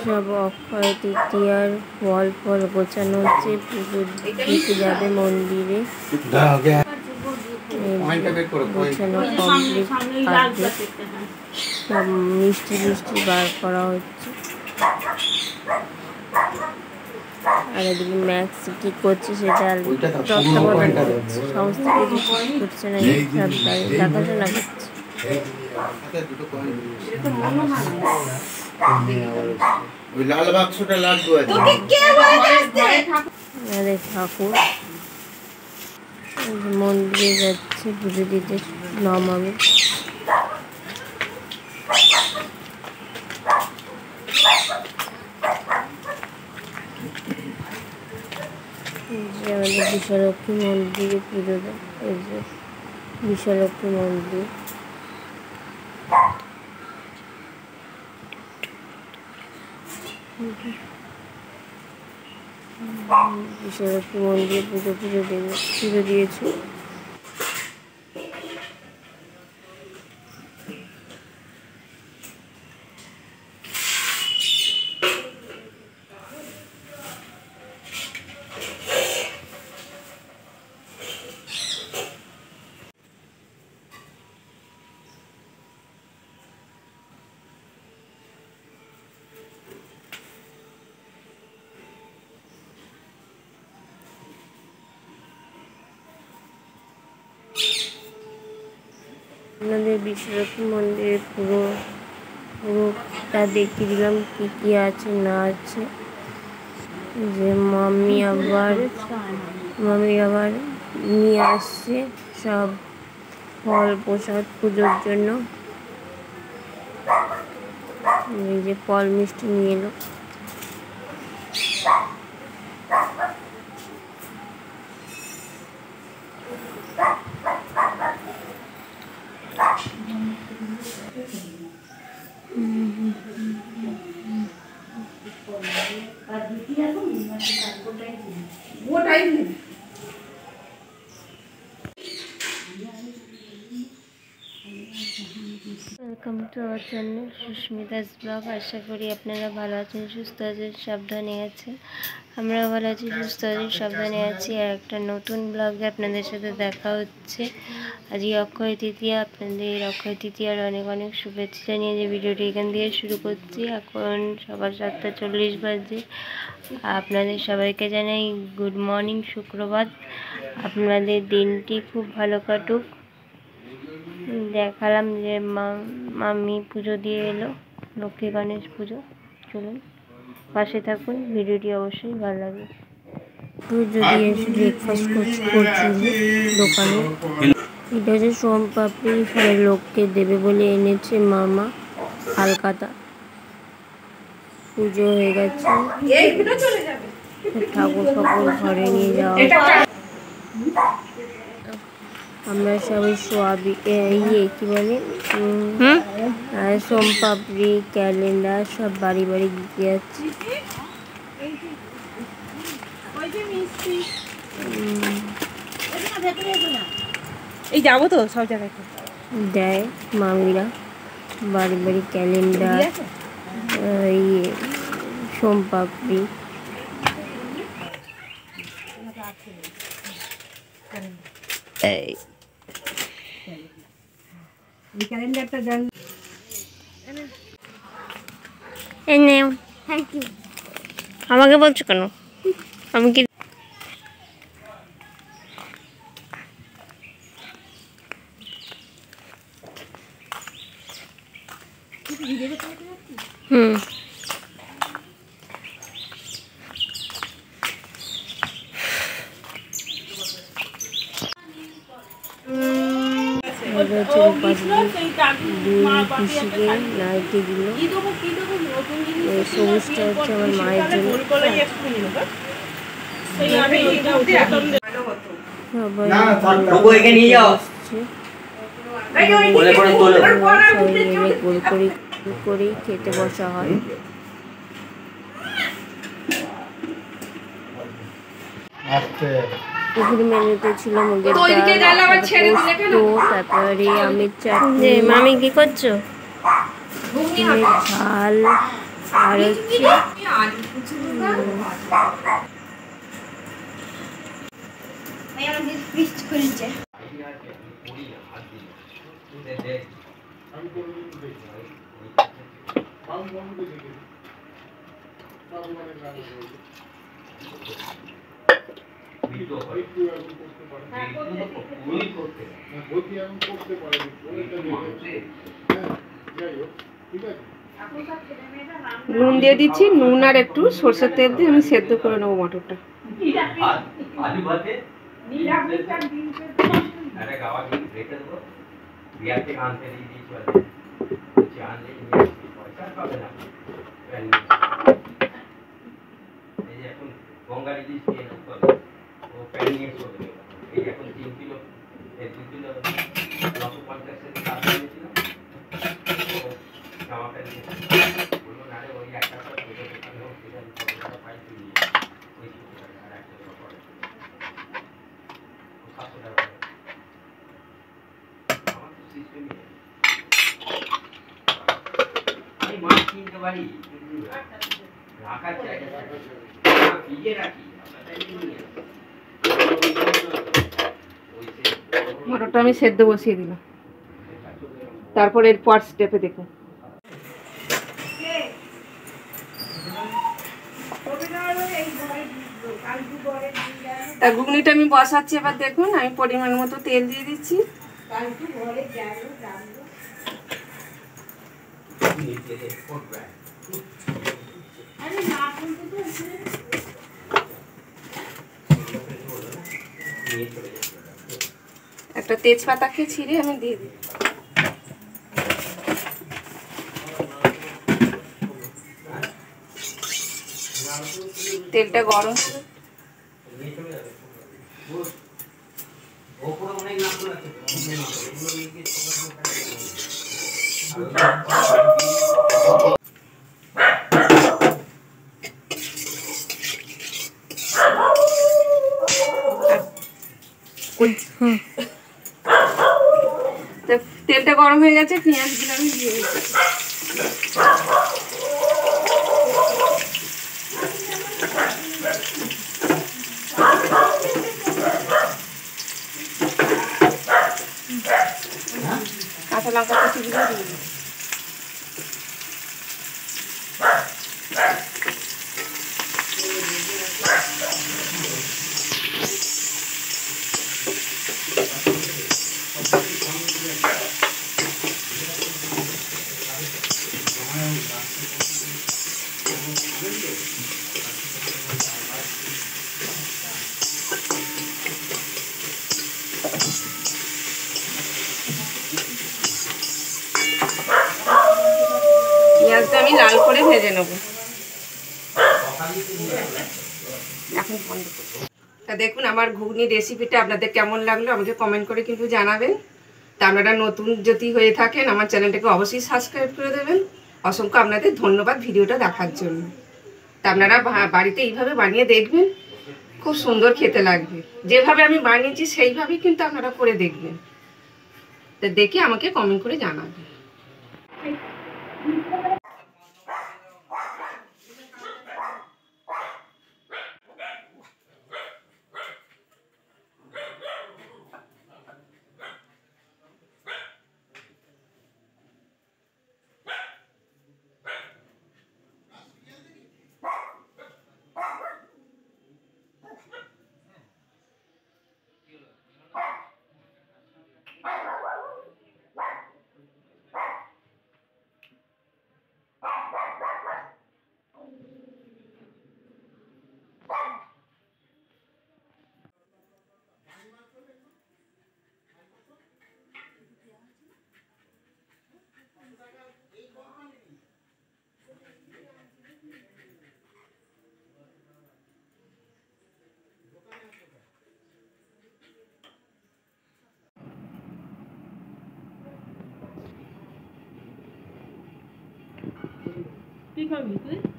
সব অক্ষয় তৃতীয়ার ফল ফল গোছানো হচ্ছে, পুজো দিতে যাবে মন্দিরে। গোছানো কমপ্লিট, সব মিষ্টি মিষ্টি বার করা হচ্ছে। আর এদিকে ম্যাক্স কি করছে সেটা তত্ত্বাবধান করছে, সমস্ত কিছু ঠিক করছে না, সব দেখাশোনা করছে। লাল বাক্সটা লাগবে ঠাকুর মন্দিরে যাচ্ছে পুজো দিতে, নমামি। আমাদের বিশ্বলক্ষ্মী মন্দিরে পুজো দেয়, এই যে বিশ্বলক্ষ্মী মন্দির। বিশ্বলক্ষ্মী মন্দিরে পুজো দিয়েছে। আপনাদের বিশ্বলক্ষ্মী মন্দিরের পুরোটা দেখিয়ে দিলাম কি কি আছে না আছে। যে মামি আবার নিয়ে আসছে সব ফল প্রসাদ পুজোর জন্য। এই যে ফল মিষ্টি নিয়ে এলো। Welcome to our channel Susmita's blog. আশা করি আপনারা ভালো আছেন, সুস্থ আছেন, সাবধানে আছেন। আমরাও ভালো আছি, সুস্থ আছি, সাবধানে আছি। আর একটা নতুন ব্লগে আপনাদের সাথে দেখা হচ্ছে। আজকে অক্ষয় তৃতীয়া, আপনাদের অক্ষয় তৃতীয়ার অনেক অনেক শুভেচ্ছা জানিয়ে যে ভিডিওটি এখান দিয়ে শুরু করছি। এখন সকাল 7:40 বাজে। আপনাদের সবাইকে জানাই গুড মর্নিং, সুপ্রভাত। আপনাদের দিনটি খুব ভালো কাটুক। দেখালাম যে মামি পুজো দিয়ে এলো, লক্ষ্মী গণেশ পুজো। চলুন পাশে থাকুন, ভিডিওটি অবশ্যই ভালো লাগবে। পুজো দিয়ে এসে ব্রেকফাস্ট করছি দোকানে। এটা হচ্ছে সোমপাপড়ি, লোককে দেবে বলে এনেছে মামা হালকাতা। পুজো হয়ে গেছে, ঠাকুর ফাকুর ঘরে নিয়ে যাওয়া। আমরা সবাই কি বলে সোমপাপড়ি, ক্যালেন্ডার সব বাড়ি বাড়ি দিতে যাচ্ছি। এই যাবো তো সব জায়গায় দেয় মামিরা বাড়ি বাড়ি ক্যালেন্ডার, সোমপাপড়ি। আমাকে বলছো কেন? আমি কি পিসিকে নাইটি দিল। সবুজটা হচ্ছে আমার মায়ের জন্য। গোল করেই খেতে বসা হয়। দুপুর মেনুতে ছিল মুগের ডাল, তারপরে আমের চাটনি। মামি কি করছো? ঝাল, আর হচ্ছে নুন দিয়ে দিচ্ছি, নুন আর একটু সরষের তেল দিয়ে আমি সেদ্ধ করে নেবো মটরটা। মটরটা আমি সেদ্ধ বসিয়ে দিলাম, তারপর এরপর স্টেপে দেখুন। তা ঘুগনিটা আমি বসাচ্ছি, এবার দেখুন আমি পরিমাণ মতো তেল দিয়ে দিচ্ছি। একটা তেজপাতাকে ছিঁড়ে আমি দিয়ে দিই। তেলটা গরম, তেলটা গরম হয়ে গেছে, পেঁয়াজগুলো আমি দিয়ে দিচ্ছি। কাঁচা লঙ্কা কুচিগুলো দিয়ে দিই। পেঁয়াজটা আমি লাল করে ভেজে নেব। এখন বন্ধ করব। তা দেখুন আমার ঘুগনি রেসিপিটা আপনাদের কেমন লাগলো আমাকে কমেন্ট করে কিন্তু জানাবেন। তা আপনারা নতুন যদি হয়ে থাকেন আমার চ্যানেলটাকে অবশ্যই সাবস্ক্রাইব করে দেবেন। অসংখ্য আপনাদের ধন্যবাদ ভিডিওটা দেখার জন্য। তা আপনারা বাড়িতে এইভাবে বানিয়ে দেখবেন, খুব সুন্দর খেতে লাগবে। যেভাবে আমি বানিয়েছি সেইভাবেই কিন্তু আপনারা করে দেখবেন। তা দেখে আমাকে কমেন্ট করে জানাবেন। কি খাবি তুই?